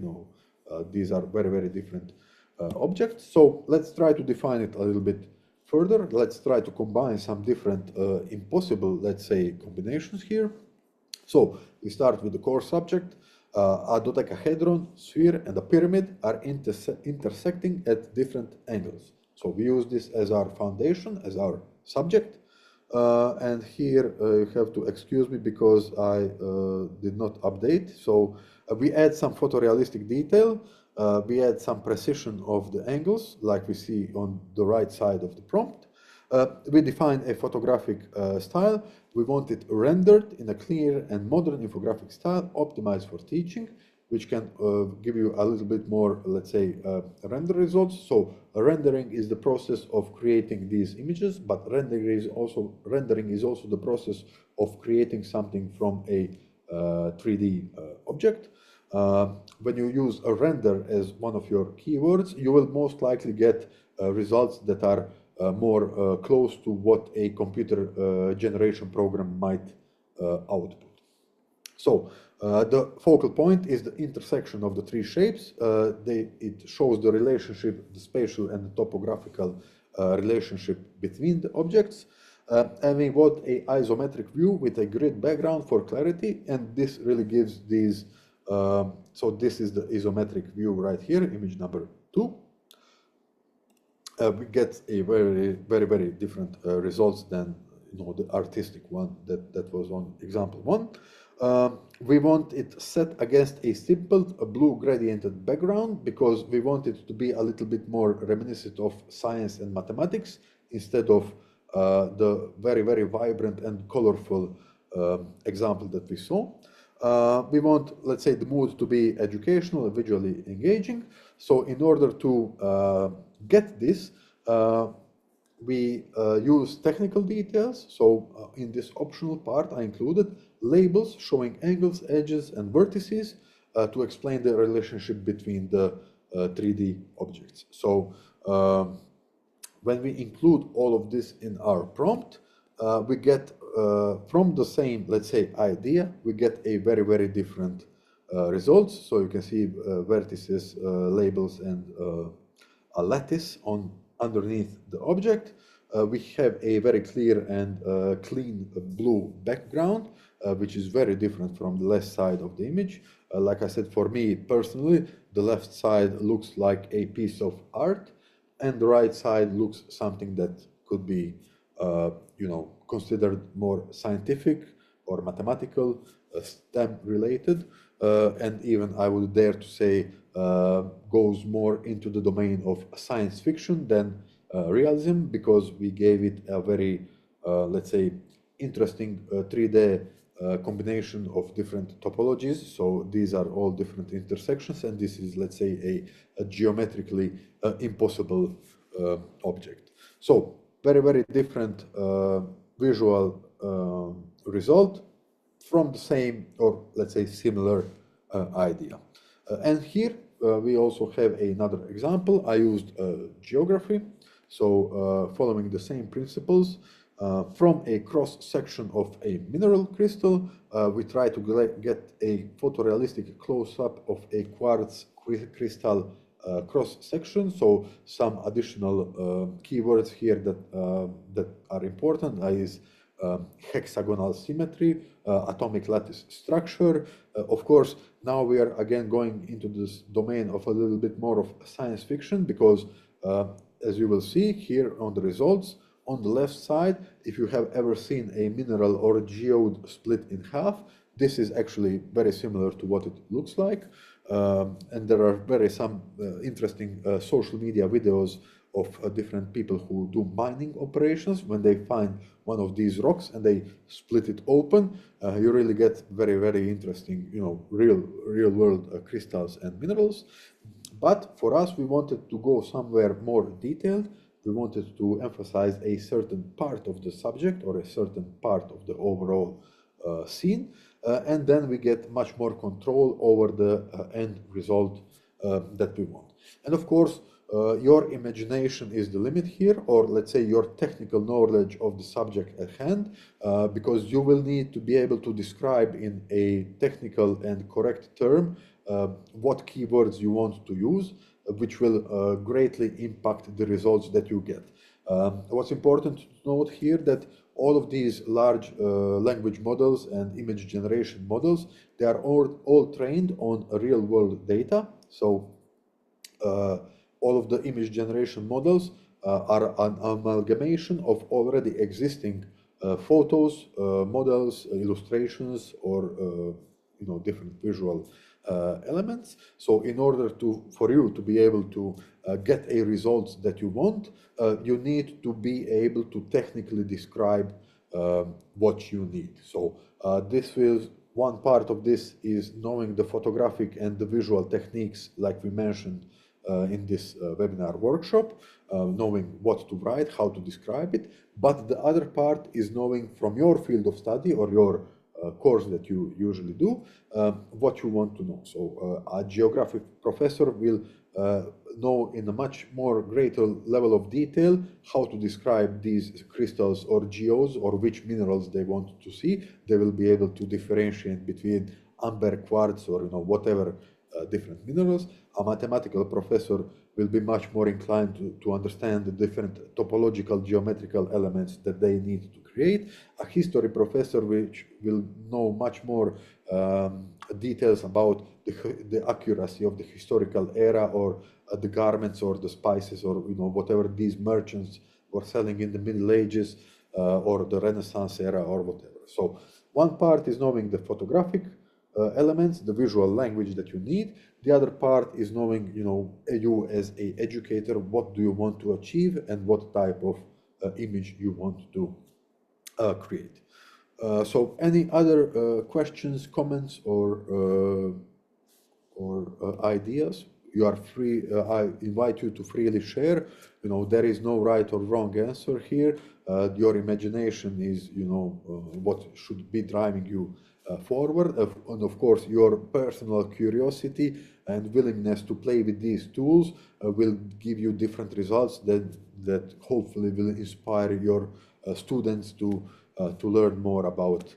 These are very, very different objects. So let's try to define it a little bit further. Let's try to combine some different impossible, let's say, combinations here. So we start with the core subject. A dodecahedron, sphere, and a pyramid are intersecting at different angles. So we use this as our foundation, as our subject. And here you have to excuse me because I did not update. So we add some photorealistic detail. We add some precision of the angles, like we see on the right side of the prompt. We define a photographic style. We want it rendered in a clear and modern infographic style, optimized for teaching, which can give you a little bit more, let's say, render results. So rendering is the process of creating these images, but rendering is also the process of creating something from a 3D object. When you use a render as one of your keywords, you will most likely get results that are more close to what a computer generation program might output. So the focal point is the intersection of the three shapes. It shows the relationship, the spatial and the topographical relationship between the objects. And we want a isometric view with a grid background for clarity, and this really gives these. So this is the isometric view right here, image number 2. We get a very, very, very different results than the artistic one that was on example 1. We want it set against a simple blue gradiented background because we want it to be a little bit more reminiscent of science and mathematics instead of the very, very vibrant and colorful example that we saw. We want, let's say, the mood to be educational and visually engaging. So in order to get this, we use technical details. So in this optional part, I included labels showing angles, edges, and vertices to explain the relationship between the 3D objects. So when we include all of this in our prompt, we get from the same, let's say, idea, we get a very, very different results. So you can see vertices, labels, and a lattice underneath the object. We have a very clear and clean blue background, which is very different from the left side of the image. Like I said, for me personally, the left side looks like a piece of art, and the right side looks something that could be, considered more scientific or mathematical, STEM related, and even I would dare to say goes more into the domain of science fiction than realism, because we gave it a very, let's say, interesting 3D combination of different topologies. So these are all different intersections, and this is, let's say, a geometrically impossible object. So very, very different visual result from the same, or let's say similar idea. And here we also have another example. I used geography. So following the same principles, from a cross section of a mineral crystal, we try to get a photorealistic close-up of a quartz crystal cross section. So some additional keywords here that are important is hexagonal symmetry, atomic lattice structure. Of course, now we are again going into this domain of a little bit more of science fiction, because as you will see here on the results, on the left side, if you have ever seen a mineral or a geode split in half, This is actually very similar to what it looks like. And there are some interesting social media videos of different people who do mining operations. When they find one of these rocks and they split it open, you really get very interesting, real world crystals and minerals. But for us, we wanted to go somewhere more detailed. We wanted to emphasize a certain part of the subject or a certain part of the overall scene, and then we get much more control over the end result that we want. And of course, your imagination is the limit here, or let's say your technical knowledge of the subject at hand, because you will need to be able to describe in a technical and correct term what keywords you want to use, which will greatly impact the results that you get. What's important to note here that all of these large language models and image generation models, they are all trained on real world data. So all of the image generation models are an amalgamation of already existing photos, models, illustrations, or different visual elements. So in order for you to be able to get a result that you want, you need to be able to technically describe what you need. So one part of this is knowing the photographic and the visual techniques, like we mentioned in this webinar workshop, knowing what to write, how to describe it. But the other part is knowing from your field of study or your course that you usually do, what you want to know. So a geography professor will know in a much more greater level of detail how to describe these crystals or geos or which minerals they want to see. They will be able to differentiate between amber, quartz, or whatever different minerals. A mathematical professor will be much more inclined to understand the different topological geometrical elements that they need to create. A history professor which will know much more details about the accuracy of the historical era, or the garments or the spices, or whatever these merchants were selling in the Middle Ages or the Renaissance era or whatever. So one part is knowing the photographic elements, the visual language that you need. The other part is knowing, you as an educator, what do you want to achieve and what type of image you want to create. So any other questions, comments, or ideas? You are free. I invite you to freely share. There is no right or wrong answer here. Your imagination is, what should be driving you forward, and of course your personal curiosity and willingness to play with these tools will give you different results that hopefully will inspire your students to learn more about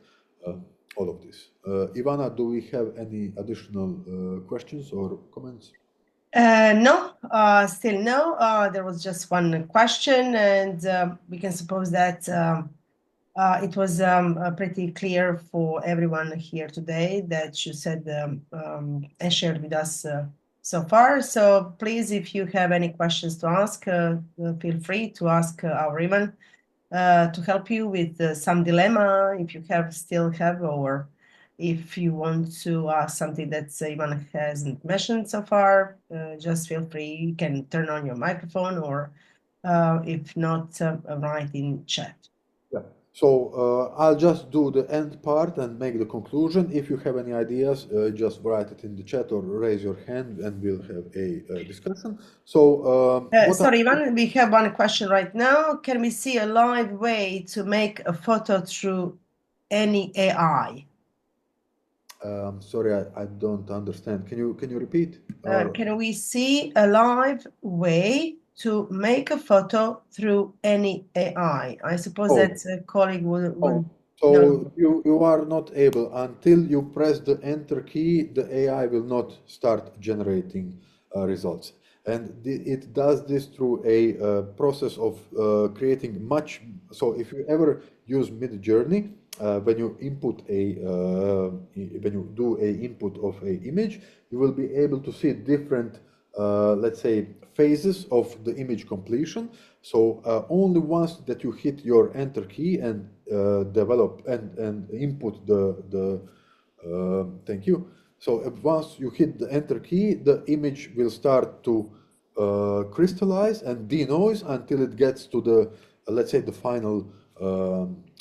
all of this. Ivana, do we have any additional questions or comments? No, still no. There was just one question, and we can suppose that it was pretty clear for everyone here today that you said and shared with us so far. So please, if you have any questions to ask, feel free to ask our Ivan to help you with some dilemma if you still have, or if you want to ask something that Ivan hasn't mentioned so far, just feel free. You can turn on your microphone, or if not, write in chat. Yeah. So I'll just do the end part and make the conclusion. If you have any ideas, just write it in the chat or raise your hand and we'll have a discussion. So sorry, Ivan, we have one question right now. Can we see a live way to make a photo through any AI? Sorry, I don't understand. Can you repeat? Can we see a live way to make a photo through any AI? I suppose that a colleague would know. So you are not able, until you press the enter key, the AI will not start generating results. And it does this through a process of creating so if you ever use Mid-Journey, when you do a input of a image, you will be able to see different, let's say, phases of the image completion. So only once that you hit your enter key and develop and input the Thank you. So once you hit the enter key, the image will start to crystallize and denoise until it gets to the, let's say, the final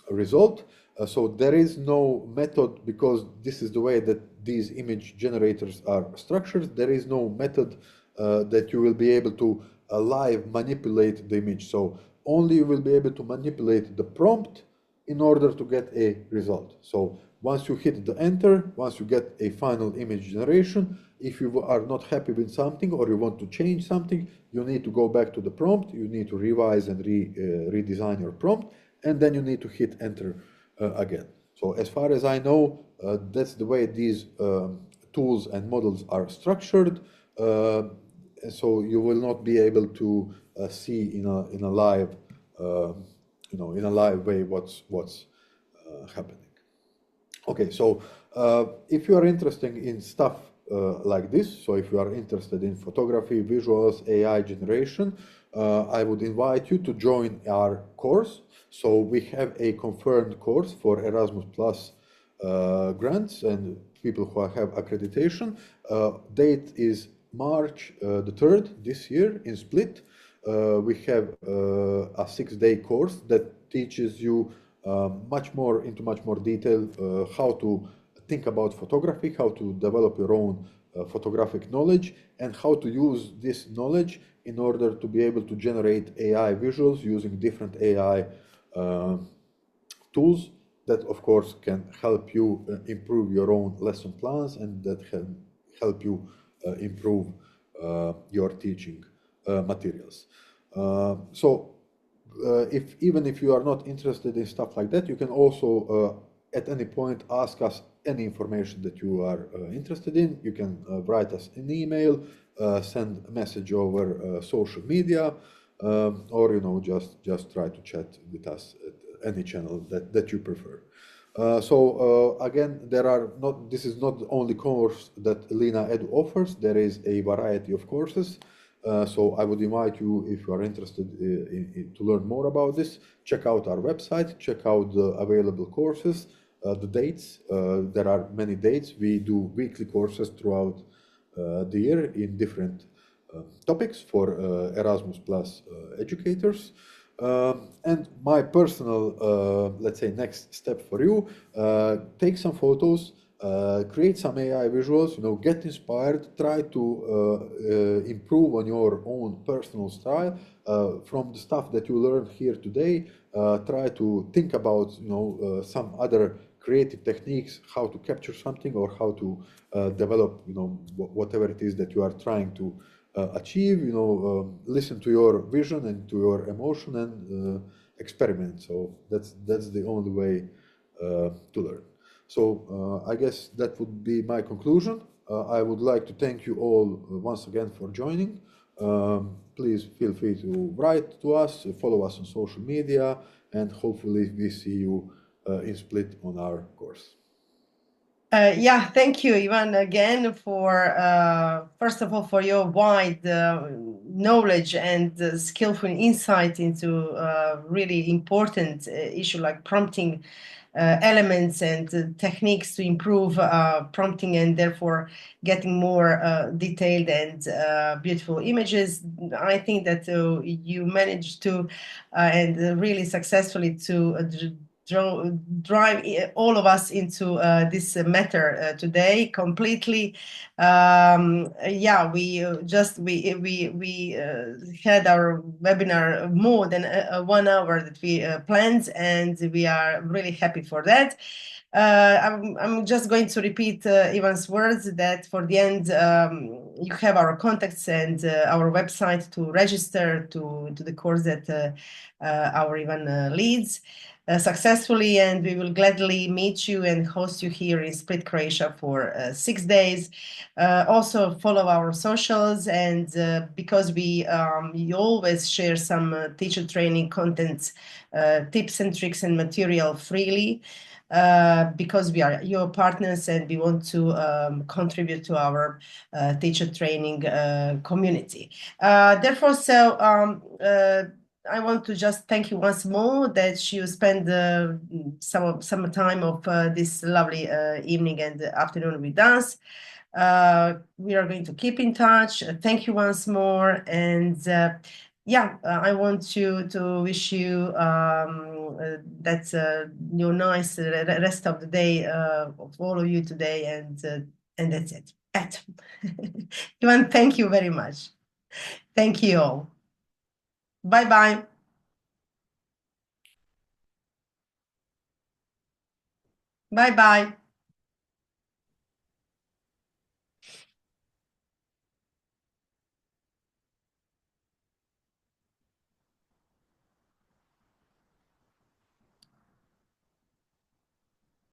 result. So there is no method, because this is the way that these image generators are structured. There is no method that you will be able to live manipulate the image. So only you will be able to manipulate the prompt in order to get a result. So once you hit the enter, once you get a final image generation, if you are not happy with something or you want to change something, you need to go back to the prompt, you need to revise and redesign your prompt, and then you need to hit enter again. So as far as I know, that's the way these tools and models are structured. So you will not be able to see in a live, in a live way what's happening. Okay, so if you are interested in stuff like this, so if you are interested in photography, visuals, AI generation, I would invite you to join our course. So we have a confirmed course for Erasmus Plus grants and people who have accreditation. Date is March the 3rd this year in Split. We have a 6-day course that teaches you much more detail how to think about photography, how to develop your own photographic knowledge, and how to use this knowledge in order to be able to generate AI visuals using different AI tools that, of course, can help you improve your own lesson plans and that can help you improve your teaching materials. Even if you are not interested in stuff like that, you can also at any point ask us any information that you are interested in. You can write us an email, send a message over social media, or just try to chat with us at any channel that you prefer. Again, this is not the only course that Lina Edu offers. There is a variety of courses. So I would invite you, if you are interested to learn more about this, check out our website, check out the available courses, the dates. There are many dates. We do weekly courses throughout the year in different topics for Erasmus Plus educators. And my personal, let's say, next step for you, take some photos, create some AI visuals, get inspired, try to improve on your own personal style from the stuff that you learned here today. Try to think about, some other creative techniques, how to capture something or how to develop, whatever it is that you are trying to achieve. Listen to your vision and to your emotion and experiment. So that's the only way to learn. So I guess that would be my conclusion. I would like to thank you all once again for joining. Please feel free to write to us, follow us on social media, and hopefully we see you in Split on our course. Yeah, thank you, Ivan, again for first of all for your wide knowledge and skillful insight into really important issue like prompting elements and techniques to improve prompting and therefore getting more detailed and beautiful images. I think that you managed to and really successfully to drive all of us into this matter today completely. Yeah, we had our webinar more than 1 hour that we planned, and we are really happy for that. I'm just going to repeat Ivan's words that for the end, you have our contacts and our website to register to the course that our Ivan leads successfully, and we will gladly meet you and host you here in Split, Croatia for 6 days. Also follow our socials, and because we always share some teacher training content, tips and tricks and material freely, because we are your partners and we want to contribute to our teacher training community. Therefore, I want to just thank you once more that you spend some time of this lovely evening and afternoon with us. We are going to keep in touch. Thank you once more, and yeah, I want to wish you that your nice rest of the day of all of you today, and that's it. Ivan, thank you very much. Thank you all. Bye bye. Bye bye.